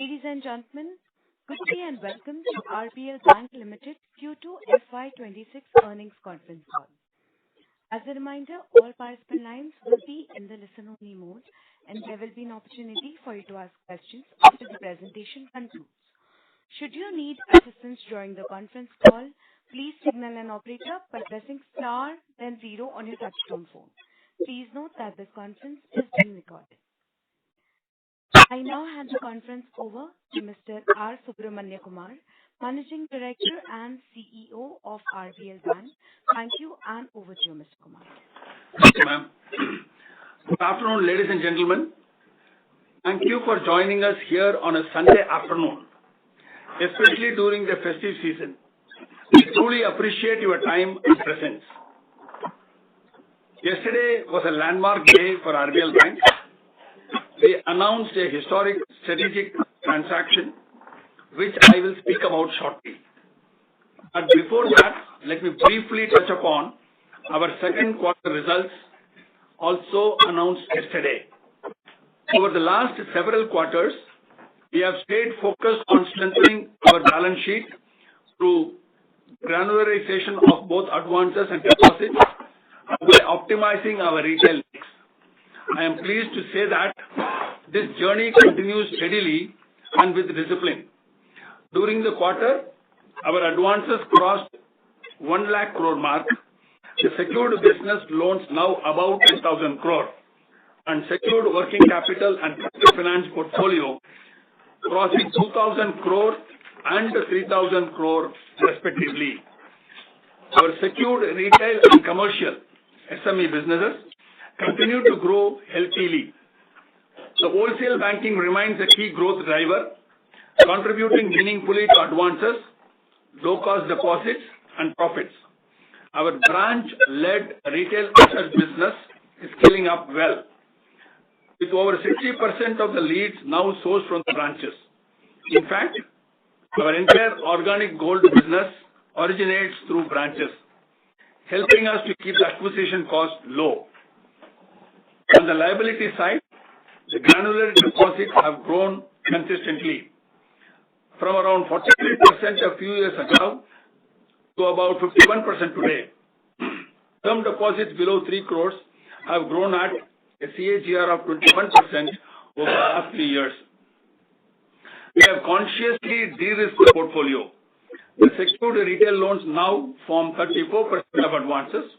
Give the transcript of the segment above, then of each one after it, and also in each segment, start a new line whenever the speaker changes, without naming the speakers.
Ladies and gentlemen, good day and welcome to RBL Bank Limited Q2 FY26 earnings conference call. As a reminder, all participant lines will be in the listen-only mode, and there will be an opportunity for you to ask questions after the presentation concludes. Should you need assistance during the conference call, please signal an operator by pressing star then 0 on your touchtone phone. Please note that this conference is being recorded. I now hand the conference over to Mr. R. Subramanya Kumar, Managing Director and CEO of RBL Bank. Thank you, and over to you, Mr. Kumar.
Thank you, ma'am. Good afternoon, ladies and gentlemen. Thank you for joining us here on a Sunday afternoon, especially during the festive season. We truly appreciate your time and presence. Yesterday was a landmark day for RBL Bank. We announced a historic strategic transaction, which I will speak about shortly. But before that, let me briefly touch upon our second quarter results, also announced yesterday. Over the last several quarters, we have stayed focused on strengthening our balance sheet through granularization of both advances and deposits by optimizing our retail mix. I am pleased to say that this journey continues steadily and with discipline. During the quarter, our advances crossed 1 lakh crore mark. The secured business loans now above 10,000 crore and secured working capital and finance portfolio crossing 2,000 crore and 3,000 crore respectively. Our secured retail and commercial SME businesses continue to grow healthily. The wholesale banking remains a key growth driver, contributing meaningfully to advances, low-cost deposits, and profits. Our branch-led retail asset business is scaling up well, with over 60% of the leads now sourced from the branches. In fact, our entire organic gold business originates through branches, helping us to keep the acquisition cost low. On the liability side, the granular deposits have grown consistently from around 43% a few years ago to about 51% today. Term deposits below 3 crores have grown at a CAGR of 21% over the last 3 years. We have consciously de-risked the portfolio. The secured retail loans now form 34% of advances,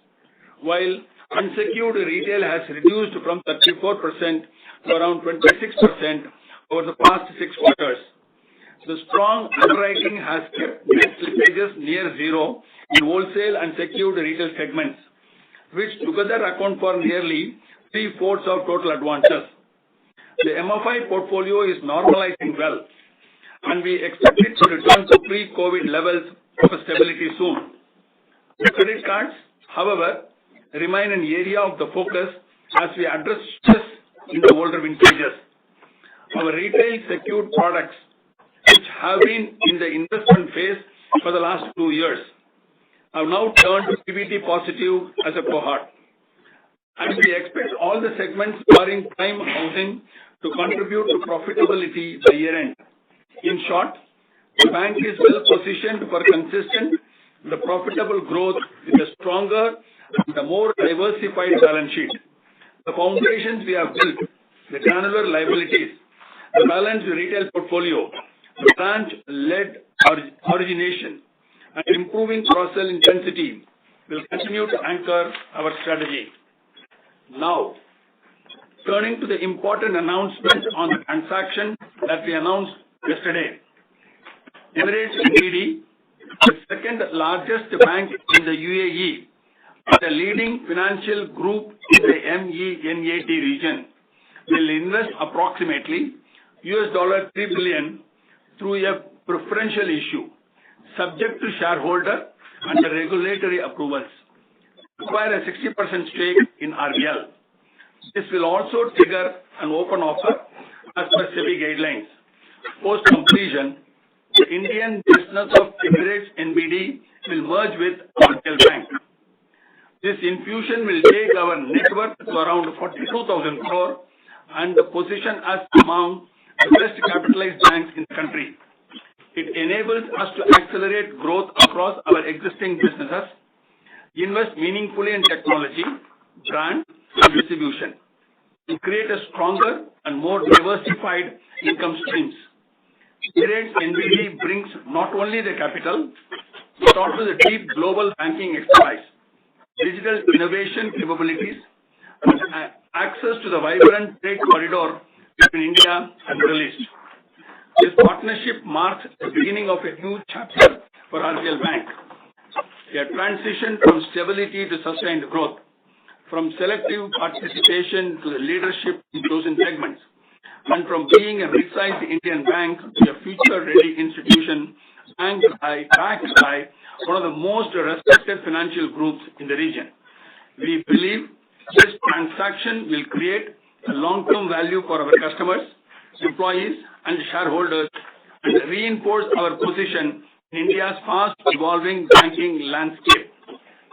while unsecured retail has reduced from 34% to around 26% over the past 6 quarters. The strong underwriting has kept net slippages near zero in wholesale and secured retail segments, which together account for nearly 3/4 of total advances. The MFI portfolio is normalizing well, and we expect it to return to pre-COVID levels of stability soon. The credit cards, however, remain an area of the focus as we address stress in the older vintages. Our retail secured products, which have been in the investment phase for the last 2 years, have now turned PBT positive as a cohort. And we expect all the segments barring prime housing to contribute to profitability by year-end. In short, the bank is well positioned for consistent, profitable growth with a stronger and a more diversified balance sheet. The foundations we have built, the granular liabilities, the balanced retail portfolio, the branch-led origination, and improving cross-sell intensity will continue to anchor our strategy. Now, turning to the important announcement on the transaction that we announced yesterday. Emirates NBD, the second largest bank in the UAE, and the leading financial group in the MENAT region, will invest approximately $3 billion through a preferential issue, subject to shareholder and the regulatory approvals. Acquire a 60% stake in RBL. This will also trigger an open offer as per SEBI guidelines. Post completion, the Indian business of Emirates NBD will merge with RBL Bank. This infusion will take our net worth to around 42,000 crore and position us among the best capitalized banks in the country. It enables us to accelerate growth across our existing businesses, invest meaningfully in technology, brand, and distribution, to create a stronger and more diversified income streams. Parent NBD brings not only the capital, but also the deep global banking expertise, digital innovation capabilities, and access to the vibrant trade corridor between India and the Middle East. This partnership marks the beginning of a new chapter for RBL Bank, a transition from stability to sustained growth, from selective participation to the leadership in chosen segments, and from being a mid-sized Indian bank to a future-ready institution backed by one of the most respected financial groups in the region. We believe this transaction will create a long-term value for our customers, employees, and shareholders, and reinforce our position in India's fast-evolving banking landscape.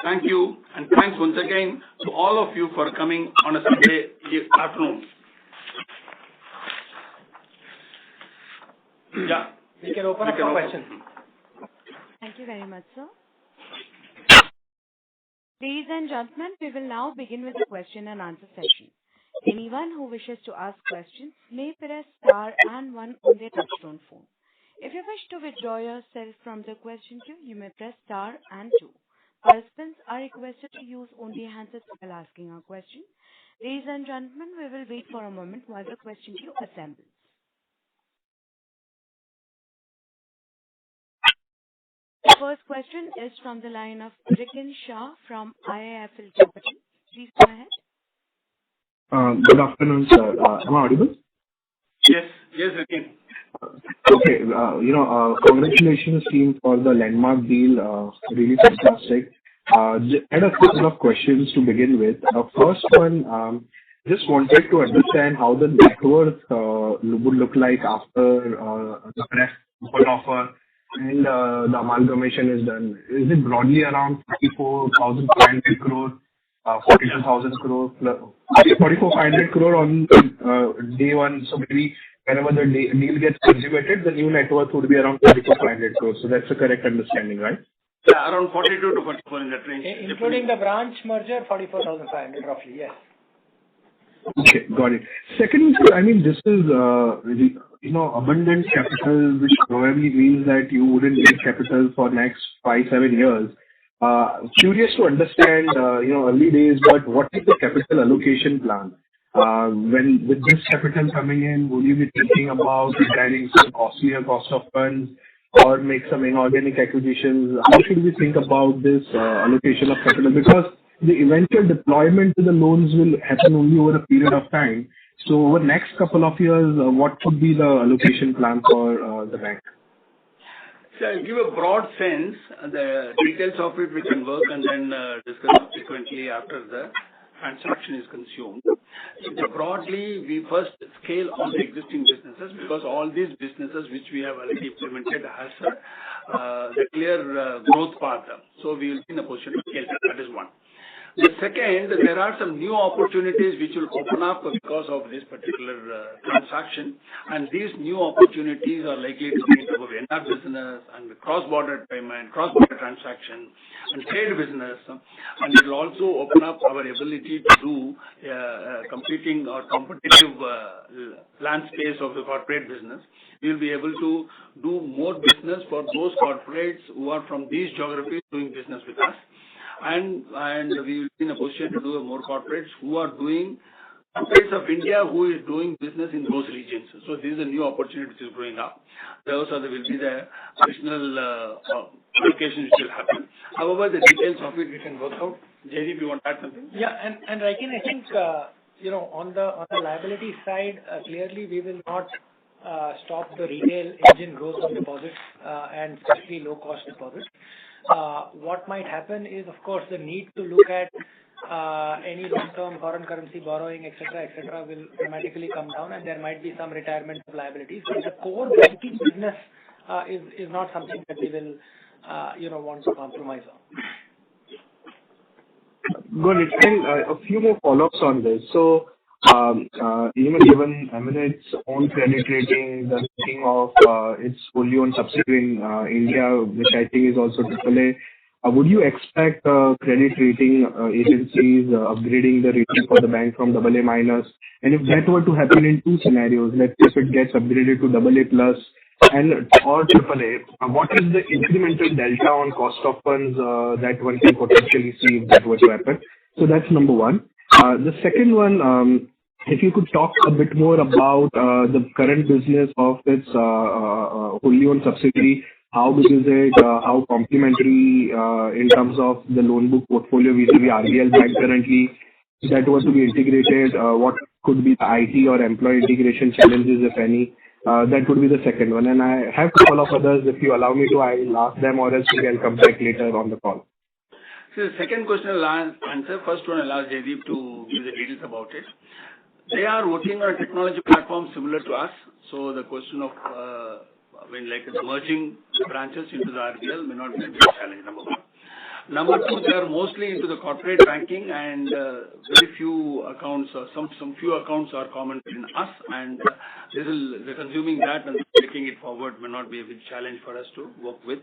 Thank you, and thanks once again to all of you for coming on a Sunday afternoon. Yeah,
we can open up for questions.
Thank you very much, sir. Ladies and gentlemen, we will now begin with the question and answer session. Anyone who wishes to ask questions may press star and 1 on their touchtone phone. If you wish to withdraw yourself from the question queue, you may press star and 2. Participants are requested to use only handsets while asking a question. Ladies and gentlemen, we will wait for a moment while the question queue assembles. The first question is from the line of Rikin Shah from IIFL Capital. Please go ahead.
Good afternoon, sir. Am I audible?
Yes, Rikin.
Okay, congratulations team for the landmark deal. Really fantastic. I had a couple of questions to begin with. First one, just wanted to understand how the net worth would look like after the press offer and the amalgamation is done. Is it broadly around 44,500 crore, 42,000 crore, 44,500 crore on day one? So maybe whenever the deal gets consummated, the new net worth would be around 44,500 crore. So that's the correct understanding, right?
Yeah, around 42 to 44 in that range.
Including the branch merger, 44,500 roughly, yes.
Okay, got it. Second, I mean, this is, abundant capital, which probably means that you wouldn't need capital for next 5-7 years. Curious to understand, early days, but what is the capital allocation plan? When with this capital coming in, will you be thinking about retiring some costlier cost of funds or make some inorganic acquisitions? How should we think about this allocation of capital? Because the eventual deployment to the loans will happen only over a period of time. So over the next couple of years, what could be the allocation plan for the bank?
So I'll give a broad sense. The details of it we can work and then discuss subsequently after the transaction is consumed. So broadly, we first scale on the existing businesses because all these businesses which we have already implemented has the clear growth path. So we will be in a position to scale that. That is one. The second, there are some new opportunities which will open up because of this particular transaction, and these new opportunities are likely to be in the VNR business and the cross-border payment, cross-border transaction, and trade business, and it will also open up our ability to do competing or competitive land space of the corporate business. We will be able to do more business for those corporates who are from these geographies doing business with us. And we will be in a position to do more corporates who are doing corporates of India who is doing business in those regions. So this is a new opportunity which is growing up. Those will be the additional allocations which will happen. However, the details of it we can work out. Jaideep, you want to add something?
Yeah, and Rikin, I think on the liability side, clearly we will not stop the retail engine growth of deposits and especially low cost deposits. What might happen is, of course, the need to look at any long-term foreign currency borrowing, etc., will dramatically come down, and there might be some retirement of liabilities. But the core banking business is not something that we will, want to compromise on.
Good. And a few more follow-ups on this. So, given Emirates' own credit rating, the rating of its fully owned subsidiary in India, which I think is also AAA, would you expect credit rating agencies upgrading the rating for the bank from AA minus? And if that were to happen in two scenarios, let's say if it gets upgraded to AA plus and or AAA, what is the incremental delta on cost of funds that one can potentially see if that were to happen? So that's number one. The second one, if you could talk a bit more about the current business of its wholly owned subsidiary, how big is it, how complementary in terms of the loan book portfolio vis-à-vis RBL Bank currently, if that were to be integrated, what could be the IT or employee integration challenges, if any? That would be the second one. And I have a couple of others. If you allow me to, I'll ask them, or else maybe I'll come back later on the call.
So the second question I'll answer. First one I'll ask Jaideep to give the details about it. They are working on a technology platform similar to us. So the question of the merging the branches into the RBL may not be a big challenge, number one. Number two, they are mostly into the corporate banking, and very few accounts, some few accounts are common in us, and they're consuming that and taking it forward may not be a big challenge for us to work with.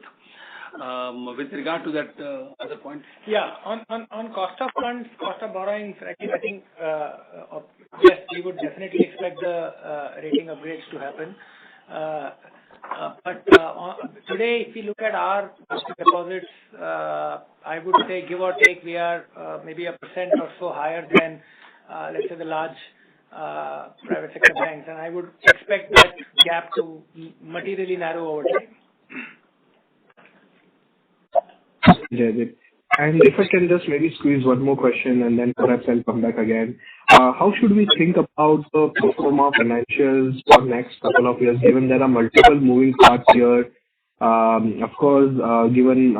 With regard to that other point.
Yeah, on cost of funds, cost of borrowings, I think yes, we would definitely expect the rating upgrades to happen. But today, if we look at our cost of deposits, I would say give or take, we are maybe 1% or so higher than, let's say, the large private sector banks, and I would expect that gap to materially narrow over time.
Jaideep. And if I can just maybe squeeze one more question and then perhaps I'll come back again. How should we think about the pro forma financials for next couple of years, given there are multiple moving parts here? Of course, given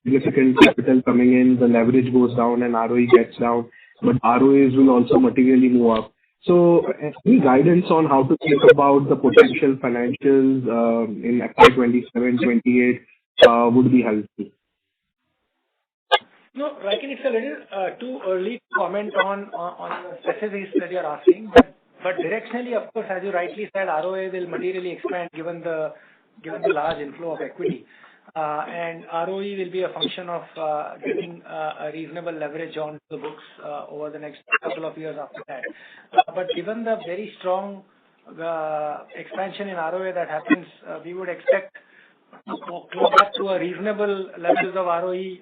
significant capital coming in, the leverage goes down and ROE gets down, but ROAs will also materially move up. So any guidance on how to think about the potential financials in FY27, 28 would be helpful.
No, I think it's a little too early to comment on the specifics that you're asking, but directionally, of course, as you rightly said, ROA will materially expand given the large inflow of equity, and ROE will be a function of getting a reasonable leverage on the books over the next couple of years after that. But given the very strong expansion in ROA that happens, we would expect to close back to a reasonable levels of ROE,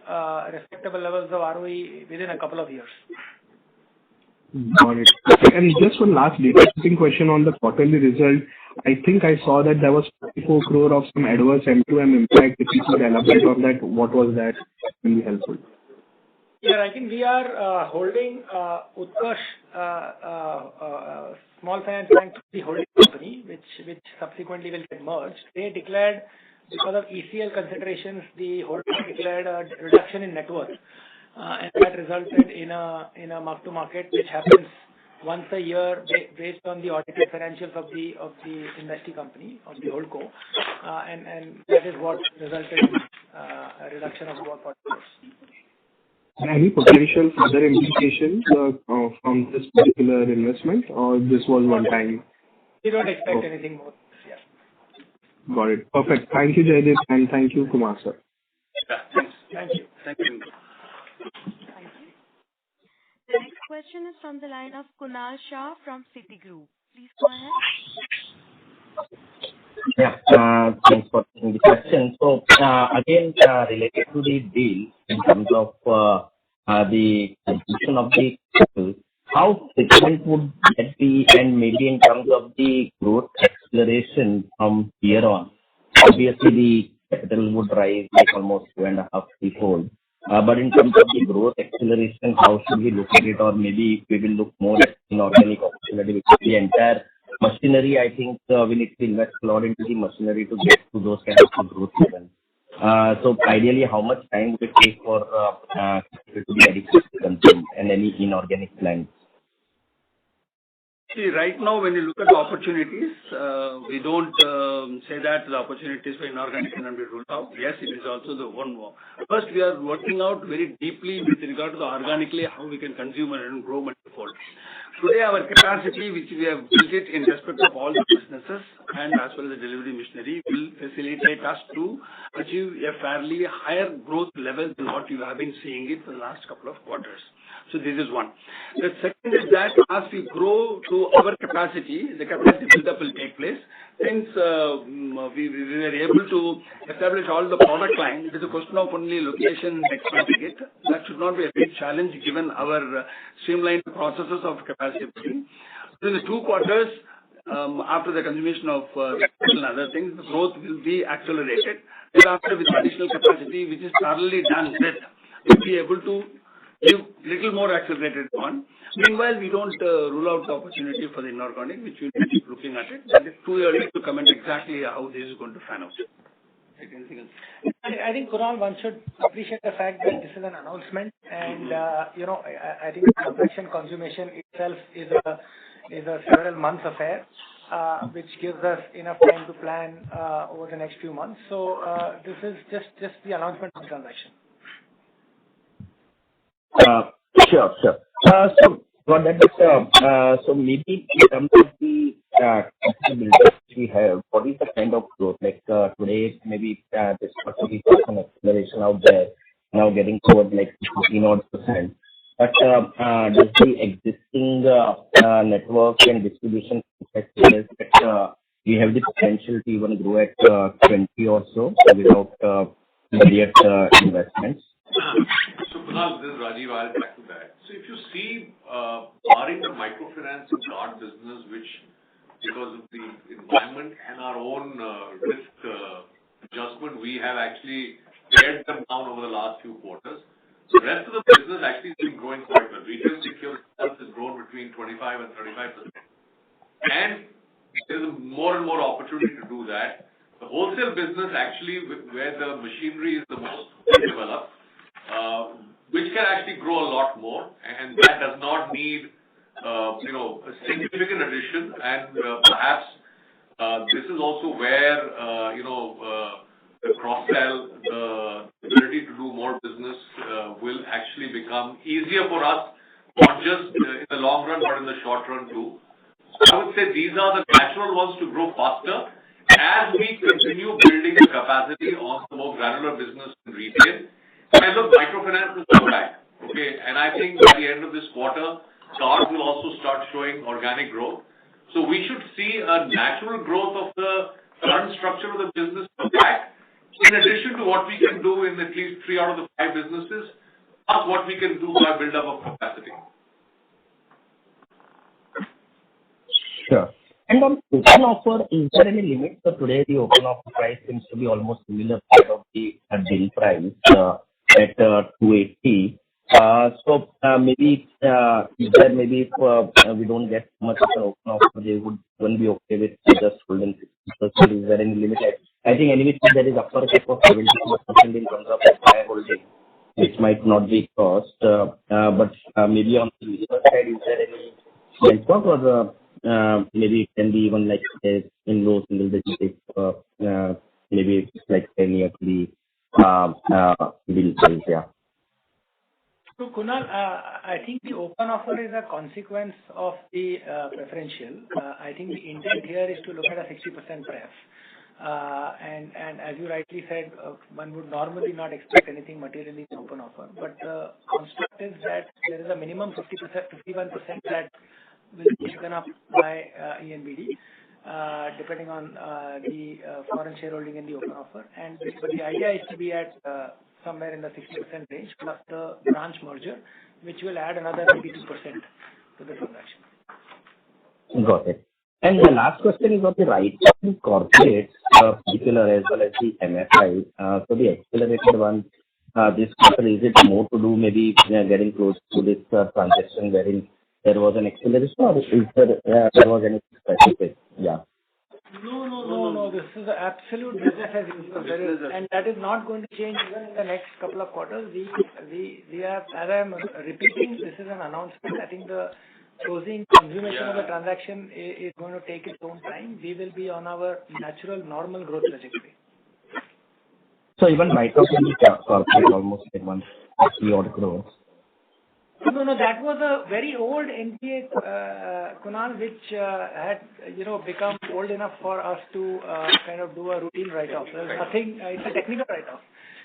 respectable levels of ROE within a couple of years.
Got it. And just one last data question on the quarterly result. I think I saw that there was 44 crore of some adverse M2M impact. If you could elaborate on that, what was that? Will be helpful.
Yeah, I think we are holding Utkarsh Small Finance Bank, the holding company, which subsequently will get merged. They declared, because of ECL considerations, the holding declared a reduction in net worth, and that resulted in a mark to market, which happens once a year based on the audited financials of the investee company, of the holdco, and that is what resulted in a reduction of about 40 crores.
Any potential further implications from this particular investment, or this was one time?
We don't expect anything more. Yeah.
Got it. Perfect. Thank you, Jaideep, and thank you, Kumar sir.
Yeah, thanks.
Thank you.
Thank you.
Thank you. The next question is from the line of Kunal Shah from Citigroup. Please go ahead.
Yeah, thanks for taking the question. So, again, related to the deal in terms of the conclusion of the capital, how frequent would that be, and maybe in terms of the growth acceleration from here on? Obviously, the capital would rise like almost 2.5-3-fold. But in terms of the growth acceleration, how should we look at it? Or maybe we will look more at inorganic opportunity, because the entire machinery, I think, we need to invest a lot into the machinery to get to those kinds of growth levels. So ideally, how much time would it take for capital to be adequately consumed, and any inorganic plans?
See, right now, when you look at the opportunities, we don't say that the opportunities for inorganic cannot be ruled out. Yes, it is also the one more. First, we are working out very deeply with regard to the organically how we can consume and grow multifold. Today, our capacity, which we have built it in respect of all the businesses and as well as the delivery machinery, will facilitate us to achieve a fairly higher growth level than what you have been seeing it for the last couple of quarters. So this is one. The second is that as we grow to our capacity, the capacity build-up will take place. Since we were able to establish all the product line, it is a question of only location and expanding it. That should not be a big challenge given our streamlined processes of capacity building. Within the 2 quarters, after the consummation of and other things, the growth will be accelerated. Thereafter, with additional capacity, which is thoroughly done with, we'll be able to give little more accelerated one. Meanwhile, we don't rule out the opportunity for the inorganic, which we'll keep looking at it. But it's too early to comment exactly how this is going to fan out. Anything else?
I think, Kunal, one should appreciate the fact that this is an announcement, and I think the transaction consummation itself is a several months affair, which gives us enough time to plan over the next few months. So this is just the announcement of the transaction.
Sure. So got that. So maybe in terms of the capabilities we have, what is the kind of growth? Like today, maybe this possibly some acceleration out there, now getting towards like 15%. But does the existing network and distribution sectors that we have the potential to even grow at 20 or so without immediate investments?
So, Kunal, this is Rajiv. I'll back to that. So, if you see, barring the microfinance and card business, which because of the environment and our own risk adjustment, we have actually pared them down over the last few quarters. The rest of the business actually has been growing quite well. Retail secured itself has grown between 25 and 35%. And there is more and more opportunity to do that. The wholesale business actually, where the machinery is the most developed, which can actually grow a lot more, and that does not need, a significant addition. And perhaps this is also where, the cross-sell, the ability to do more business will actually become easier for us, not just in the long run, but in the short run too. So I would say these are the natural ones to grow faster as we continue building the capacity on the more granular business in retail. And look, microfinance will come back, okay? And I think by the end of this quarter, cards will also start showing organic growth. So we should see a natural growth of the current structure of the business come back, in addition to what we can do in at least 3 out of the 5 businesses, plus what we can do by build-up of capacity.
Sure. And on open offer, is there any limit? So today the open offer price seems to be almost similar part of the deal price at 280. So maybe is there maybe if we don't get much of an open offer, they wouldn't be okay with just holding 60%. Is there any limit? I think anyway there is upper cap of 74% in terms of higher holding, which might not be cost. But maybe on the other side, is there any benchmark or maybe it can be even like in low single digits, maybe it's like near to the deal price, yeah.
So, Kunal, I think the open offer is a consequence of the preferential. I think the intent here is to look at a 60% pref. And as you rightly said, one would normally not expect anything materially in open offer. But the construct is that there is a minimum 51% that will be taken up by ENBD, depending on the foreign shareholding in the open offer. But the idea is to be at somewhere in the 60% range, plus the branch merger, which will add another 82% to the transaction.
Got it. And the last question is on the right of corporate, particular as well as the MFI. So the accelerated one, this quarter, is it more to do maybe getting close to this transaction wherein there was an acceleration, or is there was any specific? Yeah.
No. This is the absolute business as usual. And that is not going to change even in the next couple of quarters. We have, as I am repeating, this is an announcement. I think the closing consummation of the transaction is going to take its own time. We will be on our natural, normal growth trajectory.
So even micro can be corporate almost in 150 odd crores.
No, that was a very old NPA, Kunal, which had, become old enough for us to kind of do a routine write-off. There's nothing, it's a technical write-off.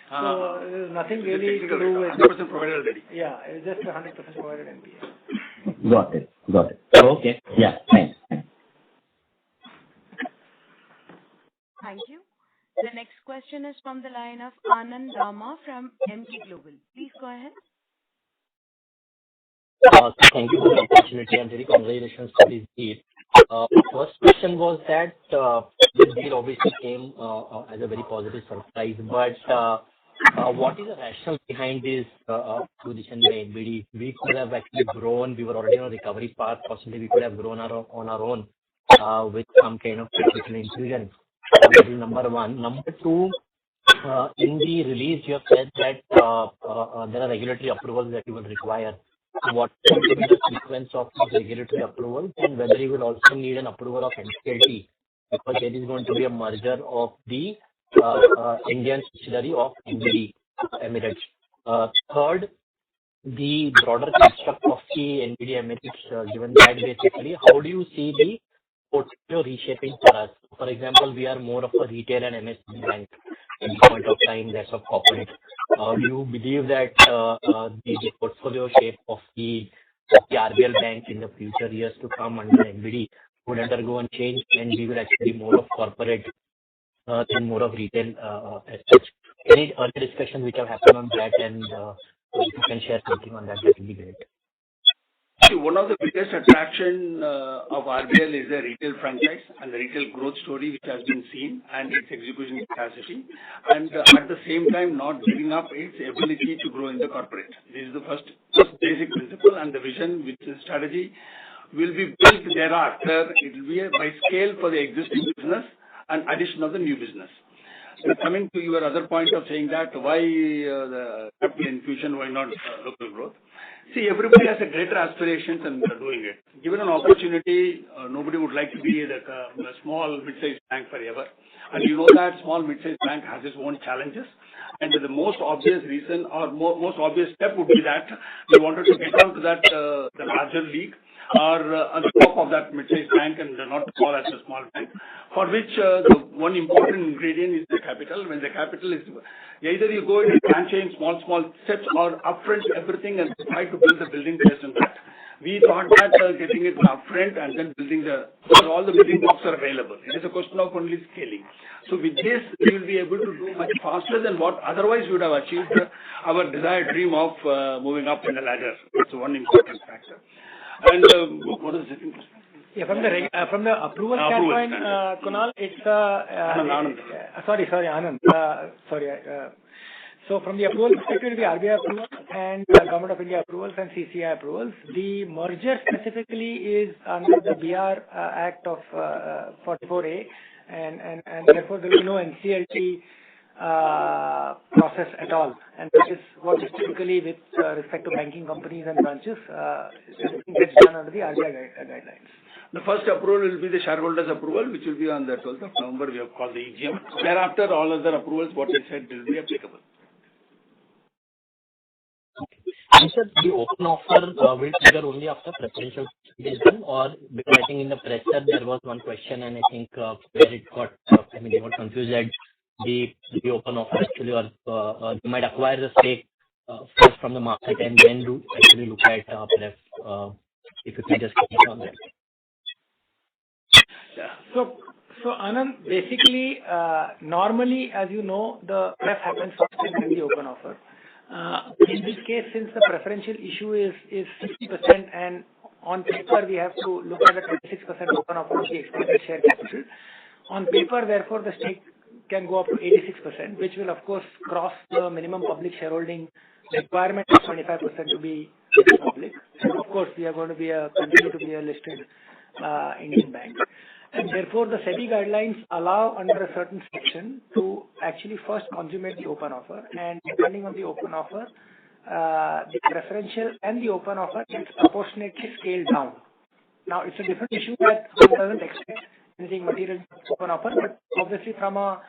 So there's nothing really to do with...
100% provided already.
Yeah, it's just 100% provided NPA.
Got it. Okay. Yeah, thanks.
Thank you. The next question is from the line of Anand Dama from MG Global. Please go ahead.
Thank you for the opportunity and very congratulations to this deal. First question was that this deal obviously came as a very positive surprise, but what is the rationale behind this acquisition by NBD? We could have actually grown. We were already on a recovery path. Possibly we could have grown on our own with some kind of capital infusion. That is number one. Number two, in the release you have said that there are regulatory approvals that you will require. What will be the sequence of these regulatory approvals and whether you will also need an approval of NCLT because there is going to be a merger of the Indian subsidiary of NBD Emirates. Third, the broader construct of the NBD Emirates, given that basically, how do you see the portfolio reshaping for us? For example, we are more of a retail and MSME bank at the point of time, less of corporate. Do you believe that the portfolio shape of the RBL Bank in the future years to come under NBD would undergo a change and we will actually be more of corporate than more of retail as such? Any other discussions which have happened on that and if you can share something on that, that would be great.
See, one of the biggest attraction of RBL is the retail franchise and the retail growth story which has been seen and its execution capacity, and at the same time not giving up its ability to grow in the corporate. This is the first basic principle, and the vision with the strategy will be built thereafter. It will be by scale for the existing business and addition of the new business. So coming to your other point of saying that why the capital infusion, why not local growth? See, everybody has a greater aspirations and they're doing it. Given an opportunity, nobody would like to be a small mid-sized bank forever. And you know that small mid-sized bank has its own challenges. And the most obvious reason or most obvious step would be that we wanted to get onto that the larger league or on the top of that mid-sized bank and not call as a small bank, for which the one important ingredient is the capital. When the capital is, either you go in franchise small steps or upfront everything and try to build the building based on that. We thought that getting it upfront and then building all the building blocks are available. It is a question of only scaling. So with this, we will be able to do much faster than what otherwise we would have achieved our desired dream of moving up in the ladder. That's one important factor. And what is the second question?
Yeah, from the approval standpoint, Kunal, it's
Anand.
Anand. So from the approval perspective, the RBI approval and Government of India approvals and CCI approvals. The merger specifically is under the BR Act of 44A, and therefore there will be no NCLT process at all. And that is what is typically with respect to banking companies and branches, everything gets done under the RBI guidelines.
The first approval will be the shareholders' approval, which will be on the 12th of November. We have called the EGM. Thereafter, all other approvals, what I said, will be applicable.
And sir, the open offer will trigger only after preferential is done, or because I think in the press there was one question and I think where it got, they got confused that the open offer actually or you might acquire the stake first from the market and then actually look at pref. If you can just comment on that.
Yeah.
So Anand, basically, normally, as you know, the pref happens first and then the open offer. In this case, since the preferential issue is 60% and on paper we have to look at a 26% open offer of the expected share capital. On paper, therefore, the stake can go up to 86%, which will of course cross the minimum public shareholding requirement of 25% to be public. And of course, we are going to be continue to be a listed Indian bank. And therefore, the SEBI guidelines allow under a certain section to actually first consummate the open offer, and depending on the open offer, the preferential and the open offer is proportionately scaled down. Now, it's a different issue that one doesn't expect anything material open offer, but obviously from a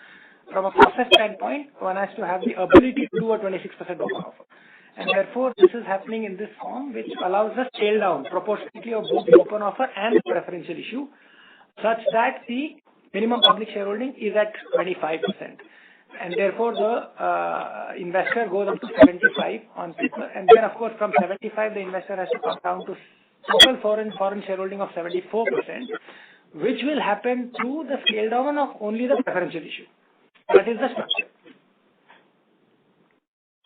process standpoint, one has to have the ability to do a 26% open offer. and therefore this is happening in this form, which allows the scale down proportionately of both the open offer and the preferential issue, such that the minimum public shareholding is at 25%, and therefore the investor goes up to 75 on paper, and then of course from 75 the investor has to come down to total foreign shareholding of 74%, which will happen through the scale down of only the preferential issue. That is the structure.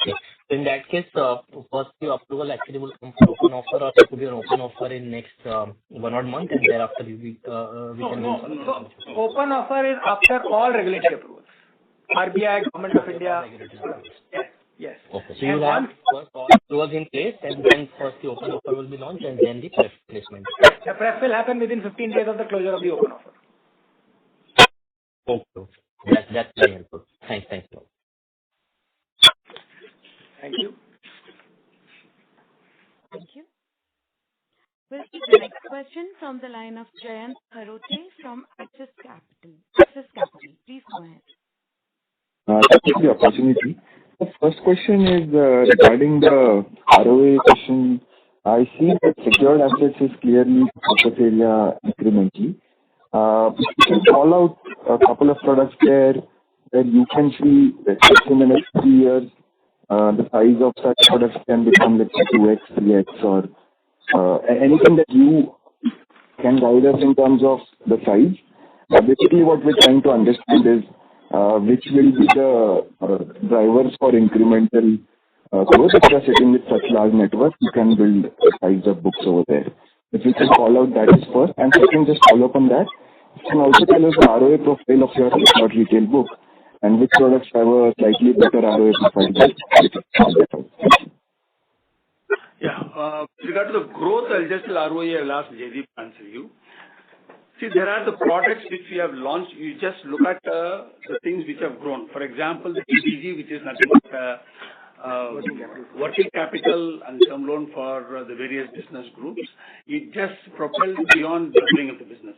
Okay. In that case, first the approval actually will come for open offer, or it could be an open offer in next 1 odd month, and thereafter we can go.
So open offer is after all regulatory approvals. RBI, Government of India. Yes.
Okay. So you will have first all approvals in place, and then first the open offer will be launched, and then the pref placement.
The pref will happen within 15 days of the closure of the open offer.
Okay. That's very helpful. Thanks.
Thank you.
Thank you. We'll take the next question from the line of Jayant Kharote from Axis Capital. Please go ahead.
Thank you for the opportunity. The first question is regarding the ROA question. I see that secured assets is clearly focus area incrementally. If you can call out a couple of products there where you can see that in the next 3 years, the size of such products can become, let's say, 2x, 3x, or anything that you can guide us in terms of the size. Basically, what we're trying to understand is which will be the drivers for incremental growth. If you are sitting with such large networks, you can build a size of books over there. If you can call out that is first, and second, just follow up on that. You can also tell us the ROA profile of your secured retail book and which products have a slightly better ROA profile.
Yeah. With regard to the growth, I'll just tell ROA, I'll ask Jaideep to answer you. See, there are the products which we have launched. You just look at the things which have grown. For example, the TBG, which is nothing but working capital and term loan for the various business groups. It just propelled beyond doubling of the business.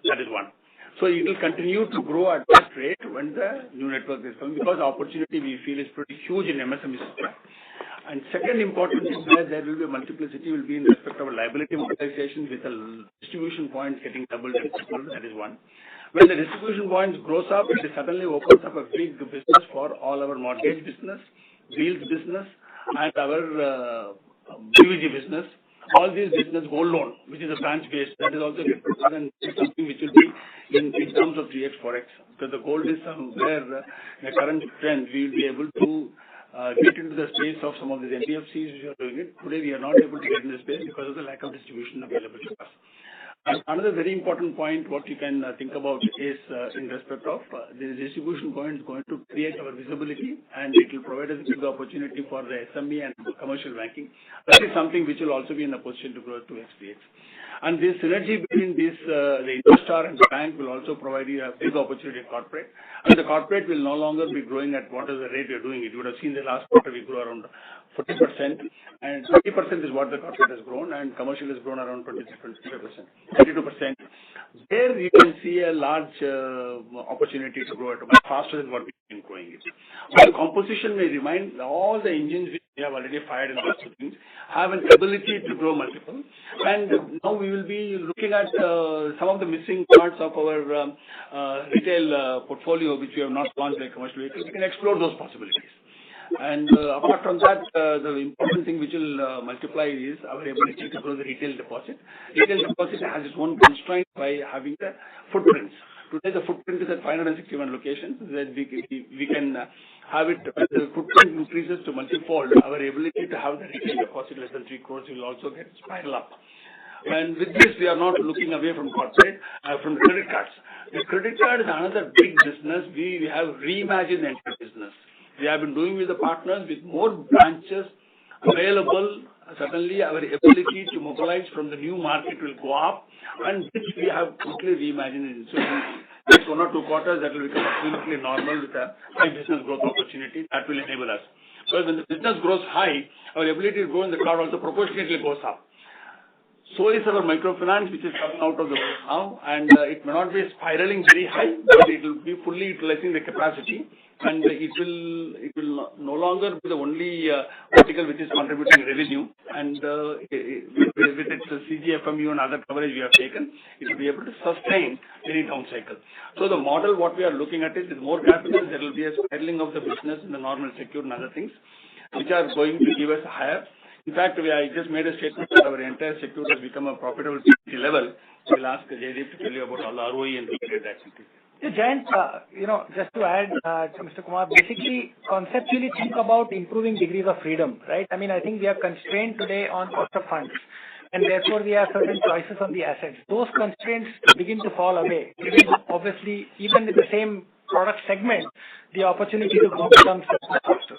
That is one. So it will continue to grow at that rate when the new network is coming, because the opportunity we feel is pretty huge in MSME sector. And second important thing there will be a multiplicity will be in respect of liability monetization with the distribution points getting doubled and tripled. That is one. When the distribution points grows up, it suddenly opens up a big business for all our mortgage business, wheels business, and our BVG business. All these business gold loan, which is a branch based, that is also something which will be in terms of 3x, 4x. Because the gold is somewhere the current trend, we will be able to get into the space of some of these NBFCs which are doing it. Today we are not able to get in the space because of the lack of distribution available to us. And another very important point, what you can think about is in respect of the distribution points going to create our visibility, and it will provide us a big opportunity for the SME and commercial banking. That is something which will also be in a position to grow to 2x, 3x. And this synergy between this, the investor and the bank will also provide you a big opportunity in corporate. And the corporate will no longer be growing at what is the rate we are doing it. You would have seen the last quarter we grew around 40%, and 30% is what the corporate has grown, and commercial has grown around 32%. There you can see a large opportunity to grow at much faster than what we've been growing it. While composition may remain, all the engines which we have already fired in the last 2 things have an ability to grow multiple. And now we will be looking at some of the missing parts of our retail portfolio which we have not launched like commercial vehicles. We can explore those possibilities. And apart from that, the important thing which will multiply is our ability to grow the retail deposit. Retail deposit has its own constraint by having the footprints. Today the footprint is at 561 locations. That we can have it, when the footprint increases to multifold, our ability to have the retail deposit less than 3 crores will also get spiral up. And with this, we are not looking away from corporate, from the credit cards. The credit card is another big business. We have reimagined the entire business. We have been doing with the partners with more branches available. Suddenly our ability to mobilize from the new market will go up, and which we have totally reimagined it. So in next 1 or 2 quarters, that will become absolutely normal with a high business growth opportunity. That will enable us. Because when the business grows high, our ability to grow in the card also proportionately goes up. So is our microfinance, which is coming out of the world now, and it may not be spiraling very high, but it will be fully utilizing the capacity, and it will no longer be the only vertical which is contributing revenue, and with its CGFMU and other coverage we have taken, it will be able to sustain any down cycle. So the model what we are looking at is more capital. There will be a spiraling of the business in the normal secure and other things, which are going to give us higher. In fact, I just made a statement that our entire sector has become a profitable PBT level. We'll ask Jaideep to tell you about all the ROE and related activities.
Yeah, Jayant, just to add to Mr. Kumar, basically, conceptually think about improving degrees of freedom, right? I mean, I think we are constrained today on cost of funds, and therefore we have certain choices on the assets. Those constraints begin to fall away. Obviously, even with the same product segment, the opportunity to grow becomes faster.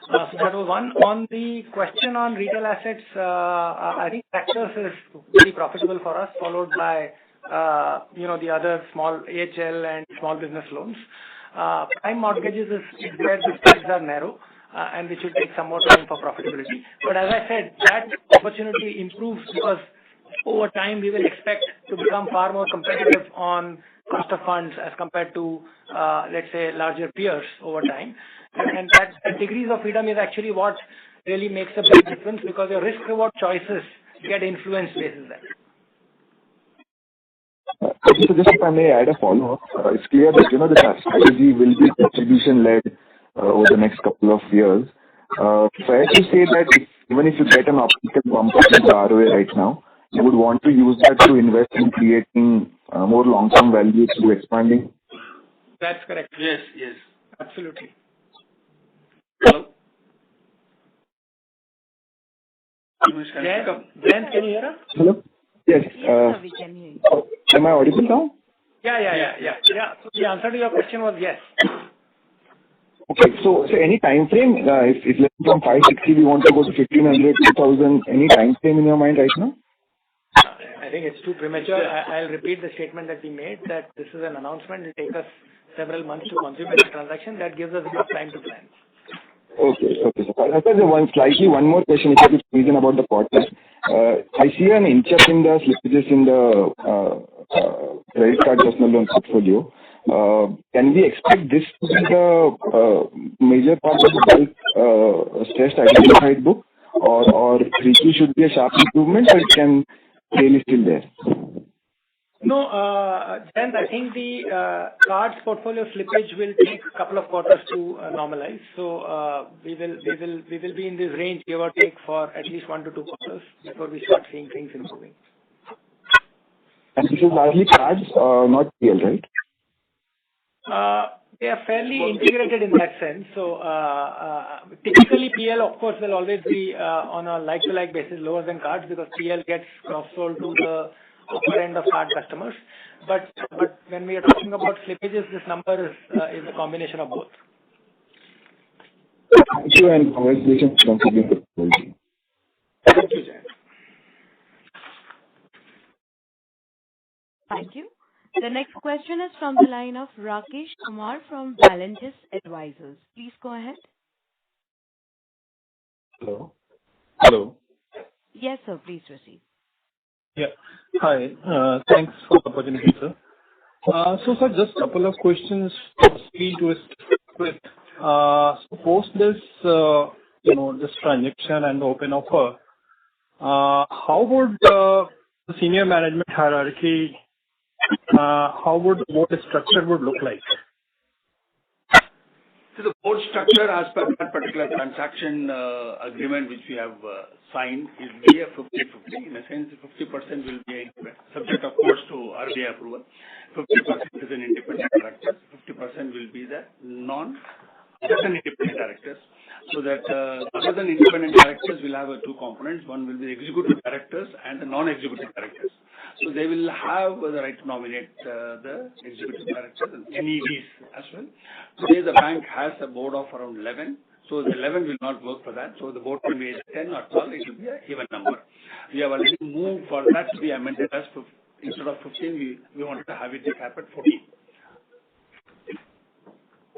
So that was one. On the question on retail assets, I think tractors is very profitable for us, followed by the other small AHL and small business loans. Prime mortgages is where the spreads are narrow, and which will take some more time for profitability. But as I said, that opportunity improves because over time we will expect to become far more competitive on cost of funds as compared to, let's say, larger peers over time. And that degrees of freedom is actually what really makes a big difference because your risk-reward choices get influenced basis that.
So just if I may add a follow-up, it's clear that the strategy will be distribution-led over the next couple of years. Fair to say that even if you get an optical bump in the ROA right now, you would want to use that to invest in creating more long-term value through expanding?
That's correct.
Yes.
Absolutely.
Hello?
Jayant, can you hear us?
Hello? Yes.
Yes, sir, we can hear you.
Am I audible now?
Yeah. So the answer to your question was yes.
Okay. So any time frame, if let's say from 560 we want to go to 1500, 2000, any time frame in your mind right now?
I think it's too premature. I'll repeat the statement that we made, that this is an announcement. It will take us several months to consummate the transaction. That gives us enough time to plan.
Okay. So one more question, if I could squeeze in about the quarter. I see an inch up in the slippages in the credit card personal loan portfolio. Can we expect this to be the major part of the bulk stressed identified book, or 3Q should be a sharp improvement, or it can really still there?
No, Jayant, I think the cards portfolio slippage will take a couple of quarters to normalize. So we will be in this range, give or take, for at least 1 to 2 quarters before we start seeing things improving.
And this is largely cards, not PL, right?
They are fairly integrated in that sense. So typically PL, of course, will always be on a like-to-like basis lower than cards because PL gets cross-sold to the upper end of card customers. But when we are talking about slippages, this number is a combination of both.
Thank you and congratulations once again.
Thank you, Jayant.
Thank you. The next question is from the line of Rakesh Kumar from Valentis Advisors. Please go ahead.
Hello.
Yes, sir. Please proceed.
Yeah. Hi. Thanks for the opportunity, sir. So, sir, just a couple of questions to speak with. Post this, this transaction and open offer, how would the senior management hierarchy, how would the board structure would look like?
So the board structure as per that particular transaction agreement which we have signed is be a 50-50. In a sense, 50% will be subject, of course, to RBI approval. 50% is an independent director. 50% will be the other than independent directors. So that other than independent directors will have two components. One will be executive directors and the non-executive directors. So they will have the right to nominate the executive directors and NEDs as well. Today the bank has a board of around 11. So the 11 will not work for that. So the board can be 10 or 12. It will be an even number. We have already moved for that to be amended as instead of 15, we wanted to have it cap at 14.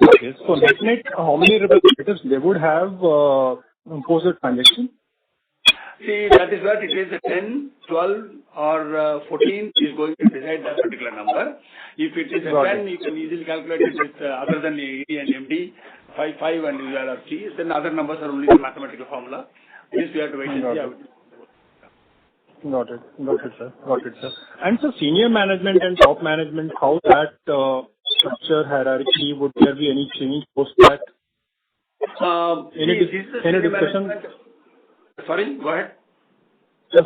Okay. So net, how many representatives they would have post the transaction?
See, that is what it is. 10, 12 or 14 is going to decide that particular number. If it is a 10, you can easily calculate it with other than AD and MD, 5 and ULRT. Then other numbers are only the mathematical formula. This we have to wait and see how it is.
Got it, sir. And so senior management and top management, how that structure hierarchy, would there be any change post that? Any discussion?
Sorry, go ahead.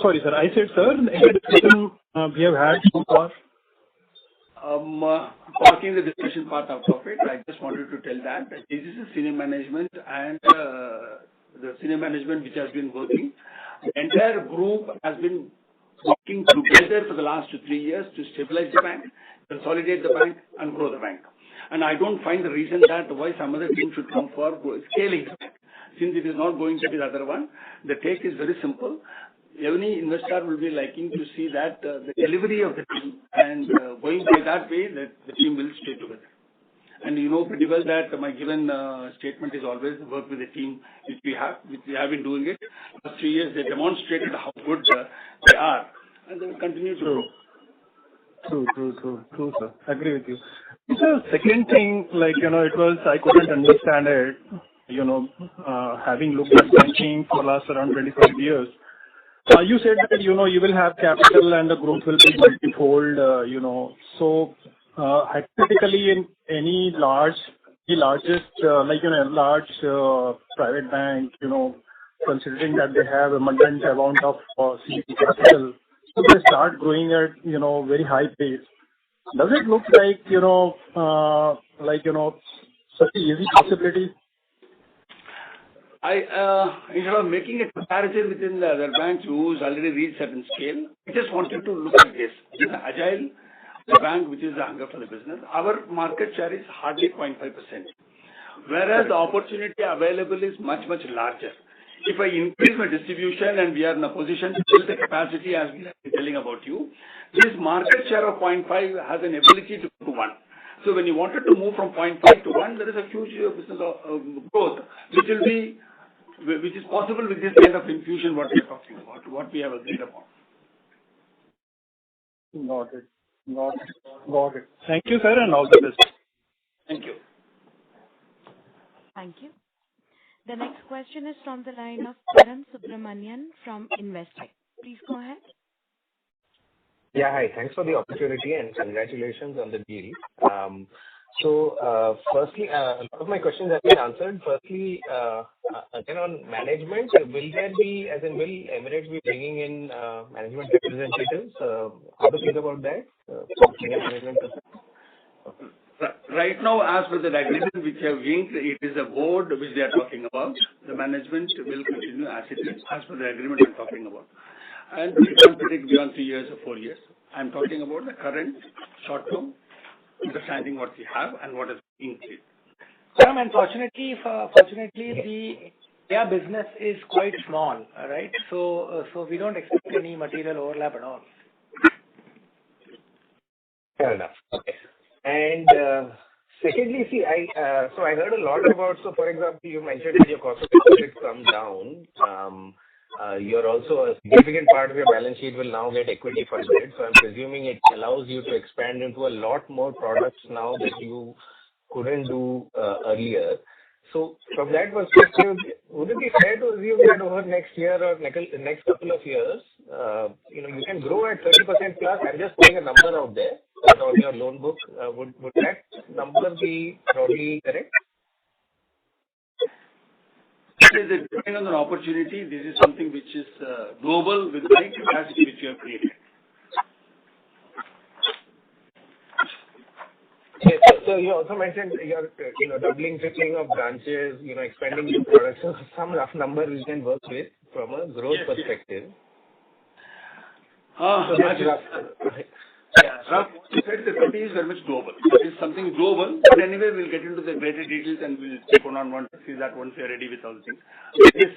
Sorry, sir. I said, sir, any discussion we have had so far?
Parking the discussion part out of it, I just wanted to tell that this is a senior management and the senior management which has been working. The entire group has been working together for the last 3 years to stabilize the bank, consolidate the bank, and grow the bank. And I don't find the reason that why some other team should come for scaling the bank. Since it is not going to be the other one, the take is very simple. Any investor will be liking to see that the delivery of the team, and going by that way, that the team will stay together. And you know pretty well that my given statement is always work with the team which we have been doing it. For 3 years, they demonstrated how good they are, and they will continue to grow.
True, sir. Agree with you. So second thing, I couldn't understand it, having looked at banking for last around 25 years. You said that, you will have capital and the growth will be multifold, So, hypothetically, in any large private bank, considering that they have abundant amount of seed capital, so they start growing at, very high pace. Does it look like, such an easy possibility?
Instead of making a comparison within the other banks who's already reached certain scale, I just wanted to look at this. This is Agile, the bank which is the hunger for the business. Our market share is hardly 0.5%, whereas the opportunity available is much, much larger. If I increase my distribution and we are in a position to build the capacity as we have been telling about you, this market share of 0.5 has an ability to go to 1. So when you wanted to move from 0.5 to 1, there is a huge business growth, which is possible with this kind of infusion what we are talking about, what we have agreed upon.
Got it. Thank you, sir, and all the best.
Thank you.
Thank you. The next question is from the line of Param Subramanian from Investec. Please go ahead.
Yeah, hi. Thanks for the opportunity and congratulations on the deal. Firstly, a lot of my questions have been answered. Firstly, again on management, will Emirates be bringing in management representatives? How do you think about that? From senior management perspective?
Right now, as per the agreement which you have linked, it is a board which they are talking about. The management will continue as it is, as per the agreement I'm talking about. And we can't predict beyond 3 years or 4 years. I'm talking about the current short-term understanding what we have and what is increased.
And fortunately, their business is quite small, right? So we don't expect any material overlap at all.
Fair enough. Okay. And secondly, see, I heard a lot about, so for example, you mentioned that your cost of deposits come down. You're also a significant part of your balance sheet will now get equity funded. So I'm presuming it allows you to expand into a lot more products now that you couldn't do earlier. So from that perspective, would it be fair to assume that over next year or next couple of years, you can grow at 30% plus? I'm just putting a number out there on your loan book. Would that number be broadly correct?
Depending on the opportunity, this is something which is global with the capacity which you have created.
Yes, so you also mentioned you're doubling, tripling of branches, expanding new products. So some rough number we can work with from a growth perspective.
So that's rough. Rough. You said the 30 is very much global. It is something global, but anyway, we'll get into the greater details and we'll take one-on-one to see that once we are ready with all the things. This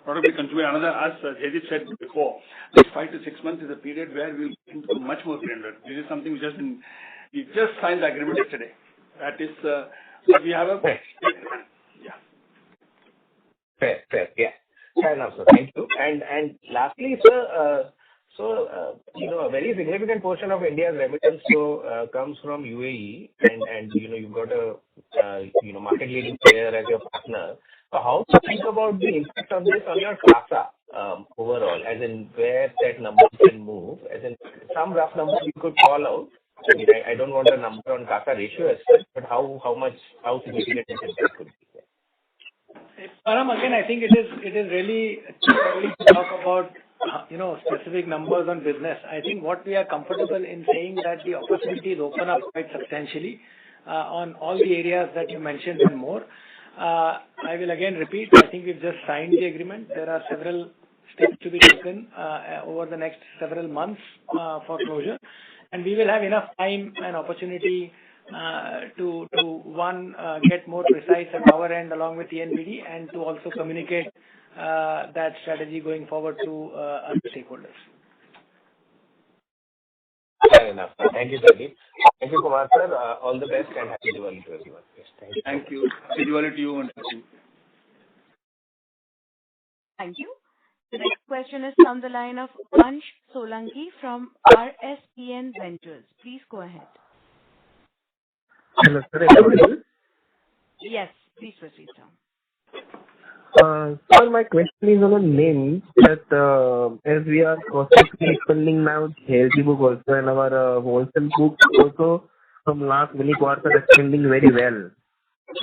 product will continue another, as Jaideep said before, this 5 to 6 months is a period where we'll get into much more granular. This is something which we just signed the agreement yesterday. That is, we have a...
Yeah. Fair. Yeah. Fair enough, sir. Thank you. And lastly, sir, a very significant portion of India's remittance flow comes from UAE, and you've got a market leading player as your partner. So how to think about the impact of this on your CASA overall, as in where that number can move, as in some rough numbers you could call out. I mean, I don't want a number on CASA ratio as such, but how significant this impact could be?
Param, again, I think it is really too early to talk about specific numbers on business. I think what we are comfortable in saying that the opportunities open up quite substantially on all the areas that you mentioned and more. I will again repeat, I think we've just signed the agreement. There are several steps to be taken over the next several months for closure, and we will have enough time and opportunity to get more precise at our end along with the NBD, and to also communicate that strategy going forward to other stakeholders.
Fair enough. Thank you, Jagdeep. Thank you, Kumar sir. All the best and happy Diwali to everyone. Yes,
Thank you. Happy Diwali to you and to you.
Thank you. The next question is from the line of Vansh Solanki from RSPN Ventures. Please go ahead.
Hello, sir.
Yes, please proceed, sir.
Sir, my question is on the name that as we are constantly expanding now JLG book also and our wholesale book also from last many quarters expanding very well.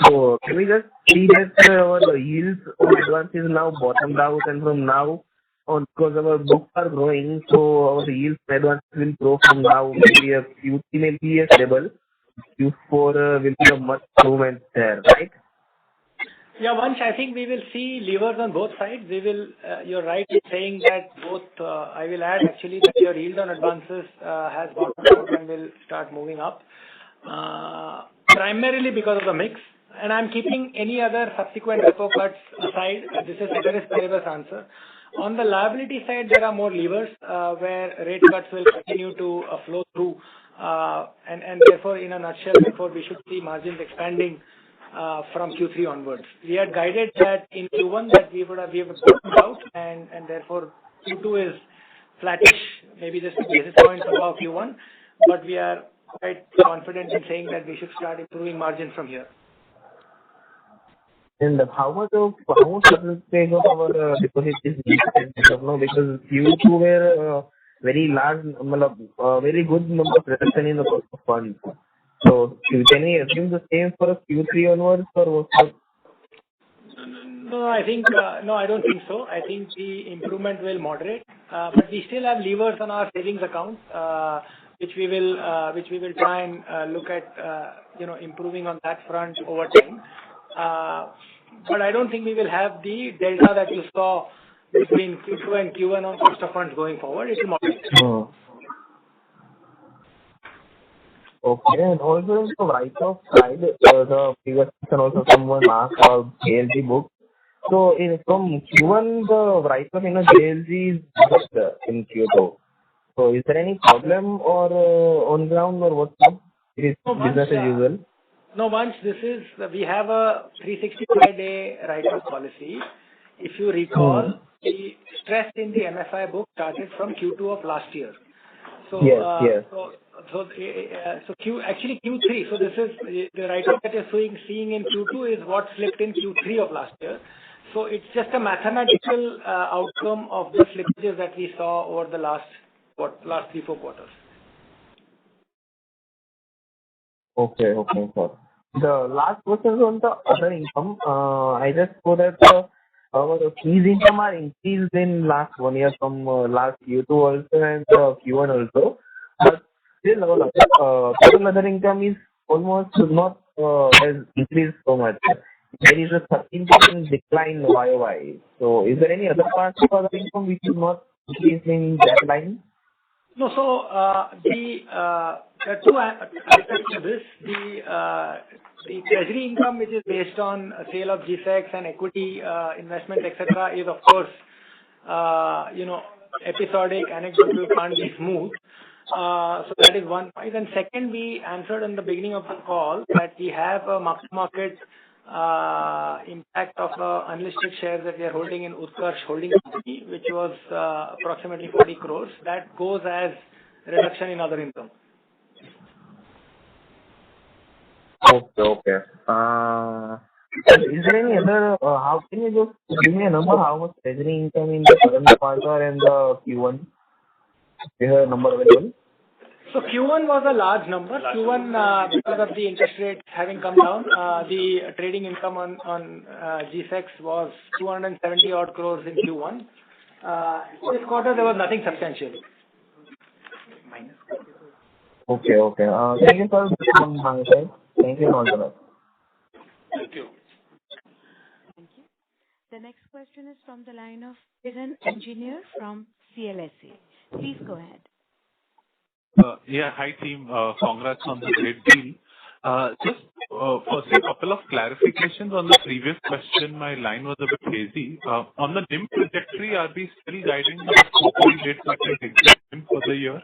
So can we just see that our yields on advances now bottomed out, and from now on, because our books are growing, so our yields on advances will grow from now, maybe a Q3 may be a stable, Q4 will be a much improvement there, right?
Yeah, Vansh, I think we will see levers on both sides. We will, you're right in saying that both, I will add actually that your yield on advances has bottomed out and will start moving up, primarily because of the mix. And I'm keeping any other subsequent repo cuts aside. This is a very specific answer. On the liability side, there are more levers where rate cuts will continue to flow through, and therefore, in a nutshell, therefore we should see margins expanding from Q3 onwards. We had guided that in Q1 that we would bottomed out, and therefore Q2 is flattish, maybe just a basis points above Q1, but we are quite confident in saying that we should start improving margins from here.
And how much percentage of our deposit is now, because Q2 were very large, very good number of reduction in the cost of funds. So can we assume the same for Q3 onwards, or what?
No, I think no, I don't think so. I think the improvement will moderate, but we still have levers on our savings account, which we will try and look at, improving on that front over time. But I don't think we will have the delta that you saw between Q2 and Q1 on cost of funds going forward. It will moderate.
Oh. Okay, and also in the write-off side, the previous question also someone asked about JLG book. So from Q1, the write-off in a JLG is in Q2. So is there any problem or on ground, or what's up? It is business as usual.
No, once we have a 365-day write-off policy. If you recall, the stress in the MFI book started from Q2 of last year. So,
yes.
Actually Q3. So this is the write-off that you're seeing in Q2 is what slipped in Q3 of last year. So it's just a mathematical outcome of the slippages that we saw over the last 3-4 quarters.
Okay, sir. The last question is on the other income. I just saw that our fees income are increased in last 1 year from last Q2 also and Q1 also. But still our total other income is almost not has increased so much. There is a 13% decline YOY. So is there any other part of other income which is not increased in that line?
No, so the two aspects to this, the treasury income, which is based on sale of GSECs and equity investment, etc., is of course episodic, anecdotal, can't be smooth. So that is one point. And second, we answered in the beginning of the call that we have a market impact of unlisted shares that we are holding in Utkarsh Holding Company, which was approximately 40 crores. That goes as reduction in other income.
Okay. Is there any other, how can you just give me a number, how much treasury income in the current quarter and the Q1? Is there a number available?
So Q1 was a large number. Q1, because of the interest rates having come down, the trading income on GSEX was 270 odd crores in Q1. This quarter there was nothing substantial.
Okay. Thank you, sir. From my side. Thank you and all the best.
Thank you.
Thank you. The next question is from the line of Kiran Engineer from CLSA. Please go ahead.
Hi team. Congrats on the great deal. Just firstly, a couple of clarifications on the previous question. My line was a bit hazy. On the NIM trajectory, are we still guiding the 4.8% NIM for the year?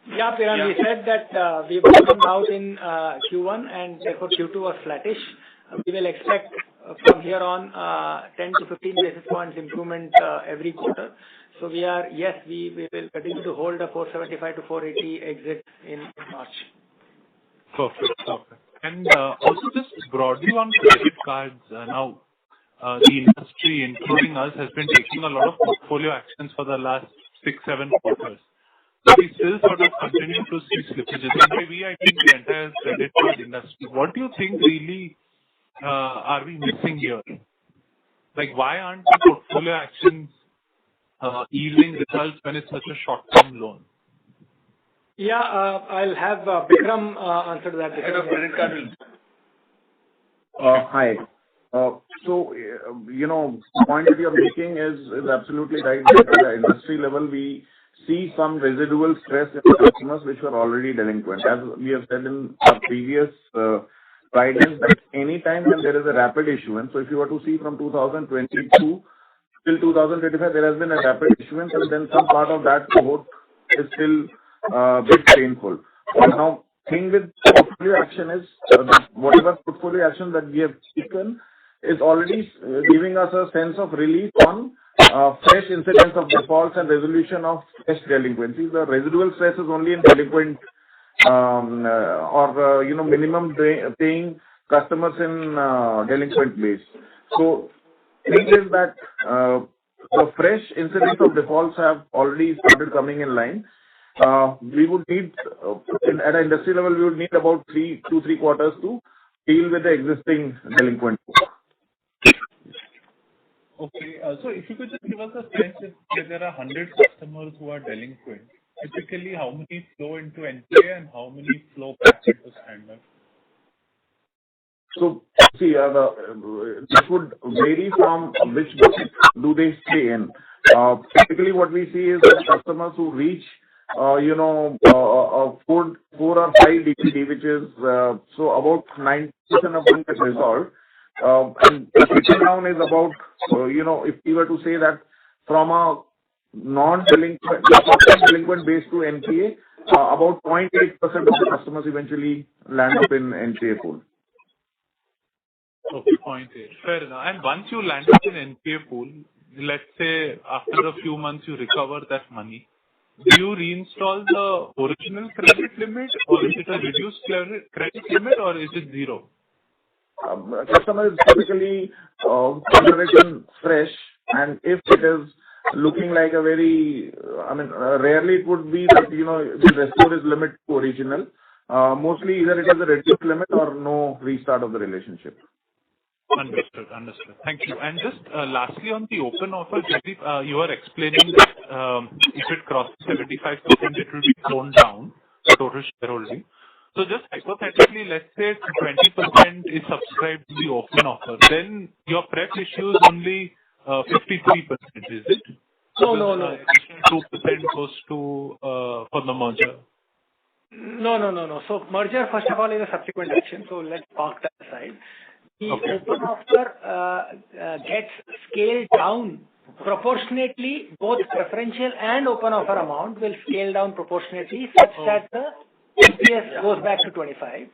Yeah, Piran, we said that we bottomed out in Q1 and therefore Q2 was flattish. We will expect from here on 10 to 15 basis points improvement every quarter. So we will continue to hold a 475 to 480 exit in March.
Perfect. And also just broadly on credit cards, now the industry, including us, has been taking a lot of portfolio actions for the last 6-7 quarters. But we still sort of continue to see slippages. And maybe I think the entire credit card industry. What do you think really are we missing here? Like why aren't the portfolio actions yielding results when it's such a short-term loan?
Yeah, I'll have Bikram answer to that.
Head of credit card will.
Hi. So, the point that you're making is absolutely right. At the industry level, we see some residual stress in the customers which were already delinquent. As we have said in our previous guidance, that any time when there is a rapid issuance, so if you were to see from 2022 till 2025, there has been a rapid issuance, and then some part of that cohort is still a bit painful. Now, thing with portfolio action is whatever portfolio action that we have taken is already giving us a sense of relief on fresh incidence of defaults and resolution of fresh delinquencies. The residual stress is only in delinquent minimum paying customers in delinquent base. So, thing is that the fresh incidence of defaults have already started coming in line. We would need, at an industry level, we would need about 2-3 quarters to deal with the existing delinquent book.
Okay, so if you could just give us a sense if there are 100 customers who are delinquent, typically how many flow into NPA and how many flow back into standard?
So, see, this would vary from which bucket do they stay in. Typically, what we see is that customers who reach, a 4 or 5 DPD, which is, so about 90% of them get resolved. And the breakdown down is about, if we were to say that from a non-delinquent base to NPA, about 0.8% of the customers eventually land up in NPA pool.
Okay, 0.8. Fair enough. And once you land up in NPA pool, let's say after a few months you recover that money, do you reinstall the original credit limit or is it a reduced credit limit or is it zero?
Customer is typically underwritten fresh, and if it is looking like a very, rarely it would be that, the restore is limit to original. Mostly either it is a reduced limit or no restart of the relationship.
Understood. Thank you. And just lastly on the open offer, Jaideep, you are explaining that if it crosses 75%, it will be toned down, the total shareholding. So just hypothetically, let's say 20% is subscribed to the open offer, then your pref issue is only 53%, is it?
No.
2% goes to for the merger.
No. So merger, first of all, is a subsequent action. So let's park that aside. The open offer gets scaled down proportionately. Both preferential and open offer amount will scale down proportionately such that the EPS goes back to 25.